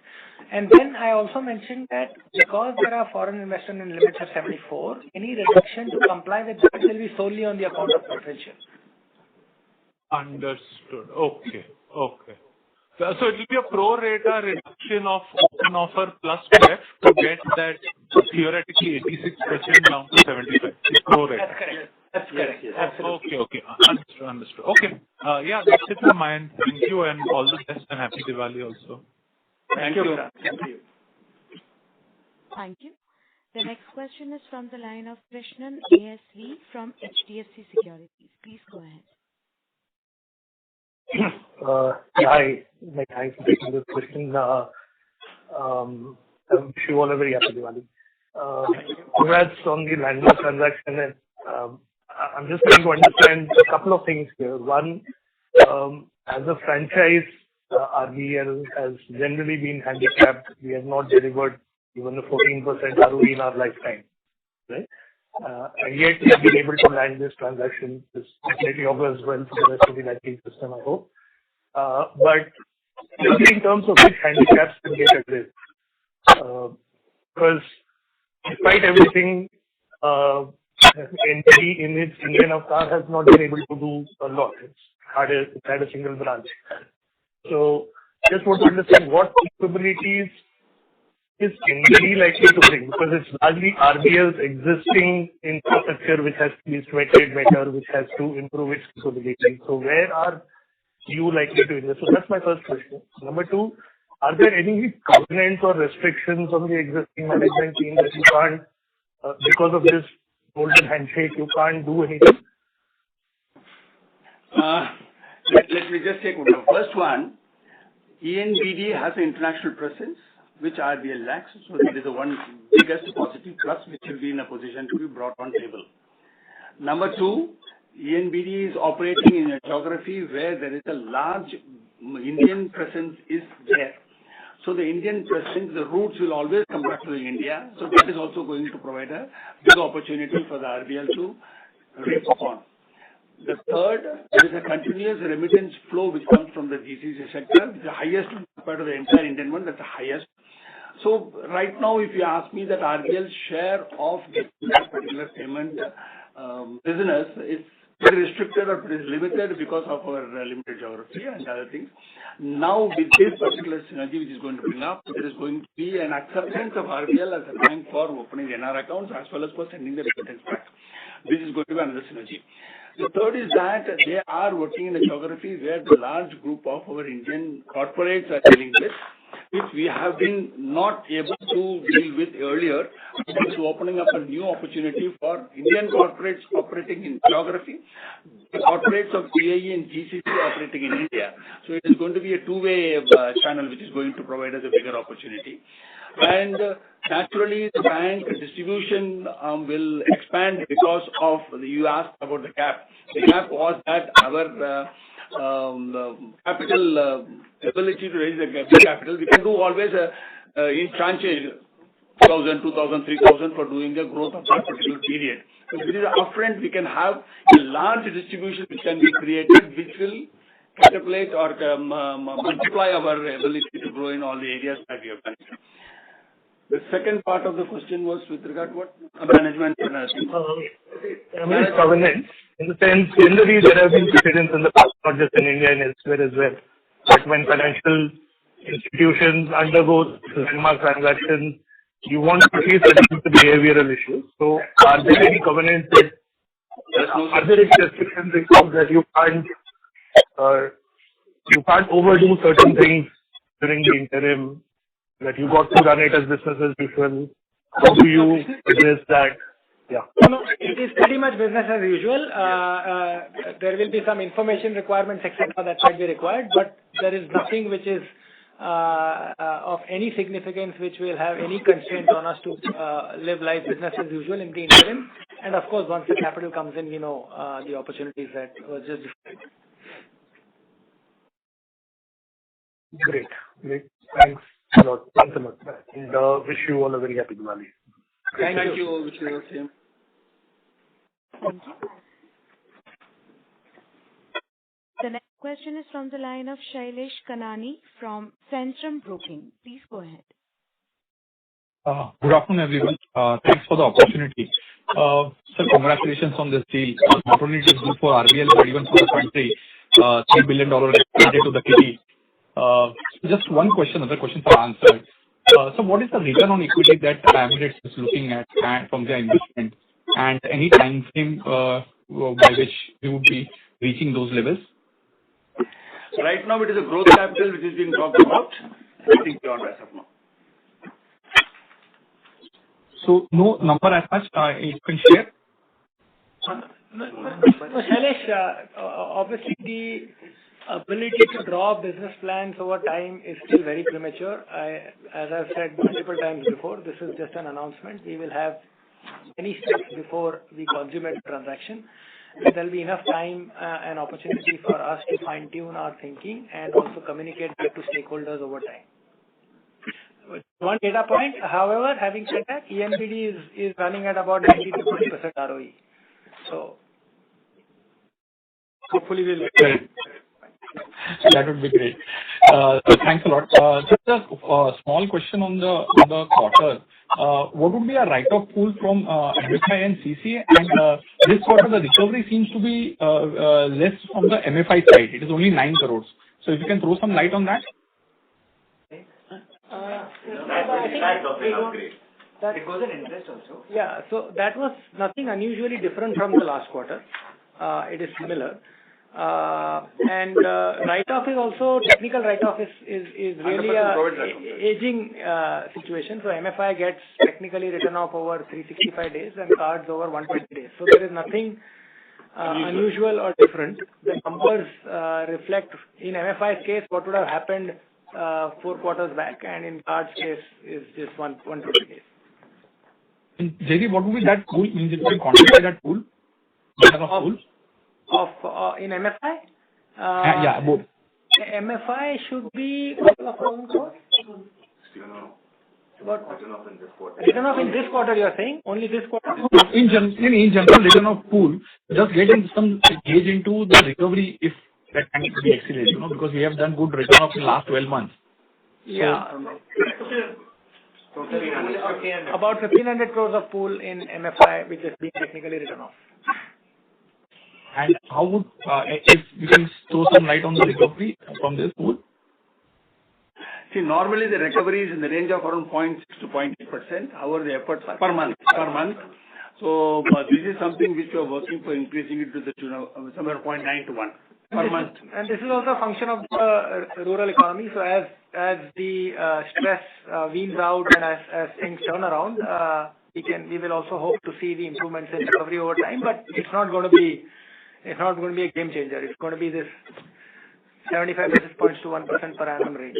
And then I also mentioned that because there are foreign investment limits of 74, any reduction to comply with that will be solely on the account of preferential.
Understood. Okay. So it will be a pro rata reduction of open offer plus pref to get that theoretically 86% down to 75. It's pro rata.
That's correct.
Yes.
Absolutely.
Okay. Understood. Okay. Yeah, that's it from my end. Thank you and all the best and happy Diwali also.
Thank you.
Thank you. The next question is from the line of Krishnan ASV from HDFC Securities. Please go ahead.
Hi. Thanks for taking this question. I wish you all a very happy Diwali. Congrats on the landmark transaction. And I'm just trying to understand a couple of things here. One, as a franchise, RBL has generally been handicapped. We have not delivered even a 14% ROE in our lifetime, right? And yet we have been able to land this transaction. This definitely augurs well for the rest of the banking system, I hope. But in terms of which handicaps can get addressed, because despite everything, NBD in its Indian avatar has not been able to do a lot. It's had a single branch. So just want to understand what capabilities is NBD likely to bring, because it's largely RBL's existing infrastructure which has to be sweated better, which has to improve its capabilities. So where are you likely to invest? So that's my first question. Number two, are there any covenants or restrictions on the existing management team that you can't, because of this golden handshake, you can't do anything?
Let me just take the first one. ENBD has an international presence, which RBL lacks. So that is the one biggest positive plus, which will be in a position to be brought on table. Number two, ENBD is operating in a geography where there is a large Indian presence is there. So the Indian presence, the roots will always come back to India. So that is also going to provide a big opportunity for the RBL to reap upon. The third, there is a continuous remittance flow which comes from the GCC sector, which is the highest compared to the entire Indian one, that's the highest. So right now, if you ask me that RBL's share of that particular payment business is very restricted or is limited because of our limited geography and other things. Now, with this particular synergy which is going to bring up, there is going to be an acceptance of RBL as a bank for opening NR accounts as well as for sending the remittance back. This is going to be another synergy. The third is that they are working in a geography where the large group of our Indian corporates are dealing with, which we have been not able to deal with earlier. It is opening up a new opportunity for Indian corporates operating in geography, the corporates of UAE and GCC operating in India. So it is going to be a two-way channel which is going to provide us a bigger opportunity. And naturally, the bank distribution will expand because of, you asked about the gap. The gap was that our capital ability to raise the capital, we can do always in tranches, 1,000, 2,000, 3,000 for doing the growth of that particular period. So this is upfront, we can have a large distribution which can be created, which will catapult or multiply our ability to grow in all the areas that we have done. The second part of the question was with regard to what? Management.
Covenants. In the sense, generally there have been precedents in the past, not just in India and elsewhere as well. But when financial institutions undergo landmark transactions, you want to at least address the behavioral issues. So are there any covenants that, are there any restrictions that you can't overdo certain things during the interim, that you got to run it as business as usual? How do you address that? Yeah.
No, it is pretty much business as usual. There will be some information requirements, etc., that might be required, but there is nothing which is of any significance which will have any constraint on us to live life business as usual in the interim. And of course, once the capital comes in, the opportunities that were just different.
Great. Thanks a lot. And wish you all a very happy Diwali.
Thank you. Wish you the same.
Thank you. The next question is from the line of Shailesh Kanani from Centrum Broking. Please go ahead.
Good afternoon, everyone. Thanks for the opportunity. Sir, congratulations on this deal. Not only it is good for RBL, but even for the country. $3 billion added to the kitty. Just one question, other questions are answered. So what is the return on equity that Emirates is looking at from their investment? And any time frame by which we would be reaching those levels?
Right now, it is a growth capital which is being talked about. I think beyond as of now.
So no number as such you can share?
Shailesh, obviously the ability to draw business plans over time is still very premature. As I've said multiple times before, this is just an announcement. We will have many steps before we consummate the transaction. There will be enough time and opportunity for us to fine-tune our thinking and also communicate that to stakeholders over time. One data point, however, having said that, EMBD is running at about 90 to 20% ROE. So hopefully we'll.
That would be great. Thanks a lot. Just a small question on the quarter. What would be a write-off pool from MFI and CCA? And this quarter, the recovery seems to be less from the MFI side. It is only 9 crores. So if you can throw some light on that.
It goes in interest also. Yeah, so that was nothing unusually different from the last quarter. It is similar. And write-off is also, technical write-off is really a aging situation. So MFI gets technically written off over 365 days and cards over 120 days. So there is nothing unusual or different. The numbers reflect, in MFI's case, what would have happened 4 quarters back, and in cards case is just 120 days.
JD, what would be that pool? Means if you can quantify that pool?
In MFI?
Yeah, both.
MFI should be written off in this quarter, you are saying? Only this quarter?
In general, written off pool, just getting some gauge into the recovery if that can be accelerated, because we have done good written off in the last 12 months.
Yeah. About 1,500 crores of pool in MFI, which is being technically written off.
And how would, if you can throw some light on the recovery from this pool?
See, normally the recovery is in the range of around 0.6 to 0.8%. However, the efforts are per month. So this is something which we are working for, increasing it to the tune of somewhere 0.9 to 1 per month. And
this is also a function of the rural economy. So as the stress weans out and as things turn around, we will also hope to see the improvements in recovery over time. But it's not going to be a game changer. It's going to be this 75 basis points to 1% per annum range.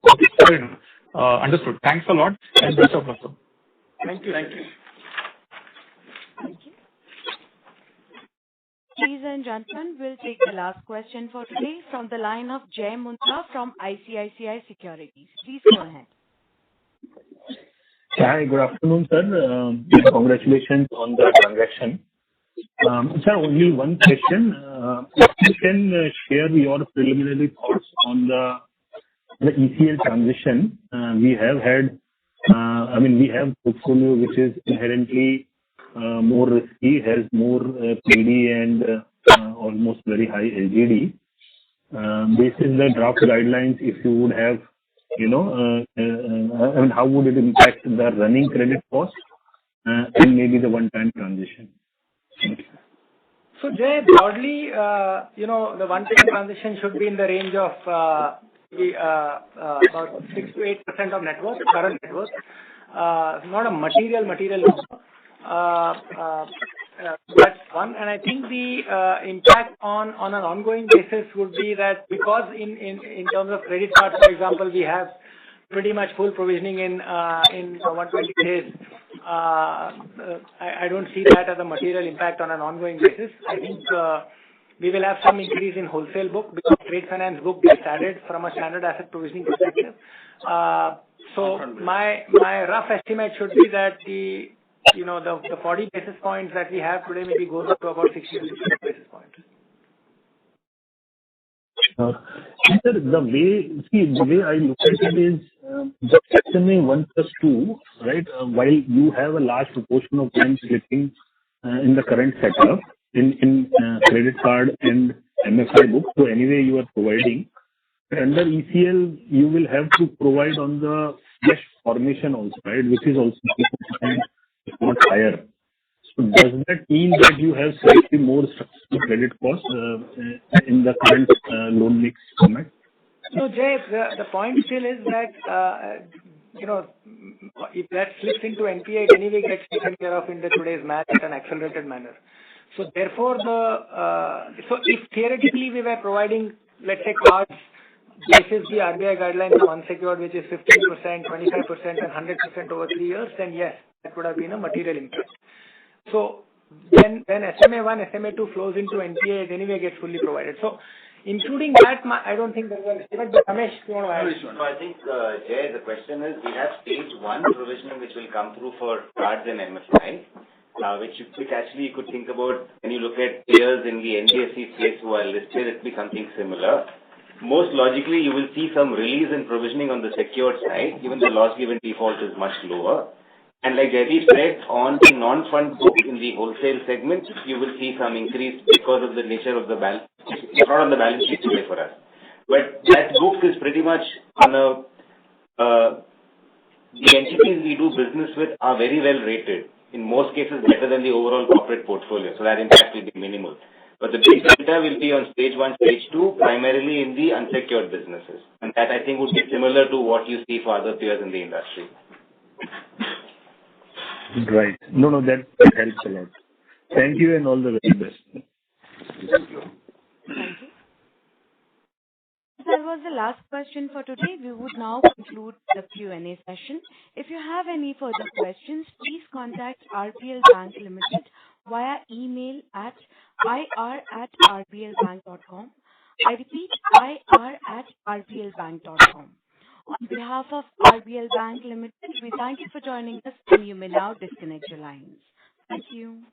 Okay, fair enough. Understood. Thanks a lot and best of luck.
Thank you.
Thank you. Ladies and gentlemen, we'll take the last question for today from the line of Jay Mundra from ICICI Securities. Please go ahead.
Hi, good afternoon, sir. Congratulations on the transaction. Sir, only one question. If you can share your preliminary thoughts on the ECL transition. We have had, we have portfolio which is inherently more risky, has more PD and almost very high LGD. This is the draft guidelines. If you would have, how would it impact the running credit cost and maybe the one-time transition? Thank you.
So Jay, broadly, the one-time transition should be in the range of about 6 to 8% of net worth, current net worth. Not a material number. That's one. And I think the impact on an ongoing basis would be that because in terms of credit cards, for example, we have pretty much full provisioning in 120 days. I don't see that as a material impact on an ongoing basis. I think we will have some increase in wholesale book because trade finance book gets added from a standard asset provisioning perspective. So my rough estimate should be that the 40 basis points that we have today maybe goes up to about 60 basis points.
Sir, the way I look at it is the SMA 1+2, right? While you have a large proportion of banks slipping in the current setup in credit card and MFI book, so anyway you are providing. Under ECL, you will have to provide on the fresh formation also, right? Which is also 3%, if not higher. So does that mean that you have slightly more structural credit costs in the current loan mix format?
So, Jay, the point still is that, if that slips into NPA, it anyway gets taken care of in today's math at an accelerated manner. So therefore, so if theoretically we were providing, let's say, cards, this is the RBI guideline of unsecured, which is 15%, 25%, and 100% over 3 years, then yes, that would have been a material impact. So when SMA 1, SMA 2 flows into NPA, it anyway gets fully provided. So including that, I don't think there was an but Ramesh, you want to add?
No, I think, Jay, the question is, we have stage 1 provisioning which will come through for cards and MFI, which actually you could think about when you look at peers in the NBFC space who are listed, it will be something similar. Most logically, you will see some release in provisioning on the secured side, given the loss given default is much lower. And like Jaideep said, on the non-fund book in the wholesale segment, you will see some increase because of the nature of the balance. It's not on the balance sheet today for us. But that book is pretty much on the entities we do business with are very well rated. In most cases, better than the overall corporate portfolio. So that impact will be minimal. But the big delta will be on stage 1, stage 2, primarily in the unsecured businesses. And that I think would be similar to what you see for other peers in the industry.
Right. No, that helps a lot. Thank you and all the very best.
Thank you. That was the last question for today. We would now conclude the Q&A session. If you have any further questions, please contact RBL Bank Limited via email at ir@rblbank.com. I repeat, ir@rblbank.com. On behalf of RBL Bank Limited, we thank you for joining us, and you may now disconnect your lines. Thank you.